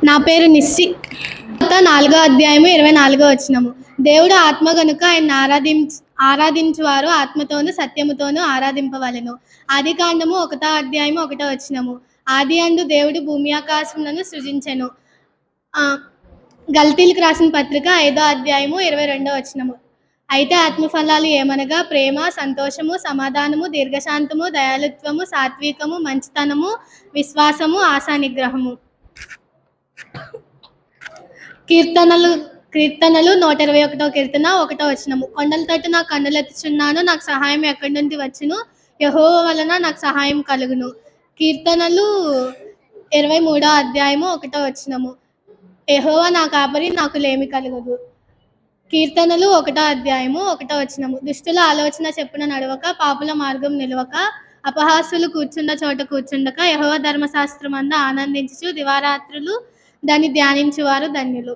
నా పేరు నిస్సి. 4వ అధ్యాయము 24వ వచనము. దేవుడు ఆత్మ గనుక ఆయన ఆరాధించువారు ఆత్మతోను సత్యముతోను ఆరాధింపవలెను. ఆదికాండము 1వ అధ్యాయము 1వ వచనము. ఆది అందు దేవుడు భూమి ఆకాశములను సృజించెను. గల్తీలకు రాసిన పత్రిక 5వ అధ్యాయము 22వ వచనము. అయితే ఆత్మఫలాలు ఏమనగా ప్రేమ, సంతోషము, సమాధానము, దీర్ఘశాంతము, దయాళుత్వము, సాత్వికము, మంచితనము, విశ్వాసము, ఆశా నిగ్రహము. కీర్తనలు 121వ కీర్తన 1వ వచనము. కొండల తట్టు నా కన్నులెత్తుచున్నాను, నాకు సహాయం ఎక్కడి నుండి వచ్చును? యెహోవా వలన నాకు సహాయం కలుగును. కీర్తనలు 23వ అధ్యాయము 1వ వచనము. యెహోవా నా కాపరి, నాకు లేమి కలుగదు. కీర్తనలు 1వ అధ్యాయము 1వ వచనము. దుష్టుల ఆలోచన చెప్పున నడవక, పాపుల మార్గం నిలవక, అపహాస్యులు కూర్చున్న చోట కూర్చుండక, యెహోవా ధర్మశాస్త్రమందు ఆనందించుచు దివారాత్రులు దాన్ని ధ్యానించువారు ధన్యులు.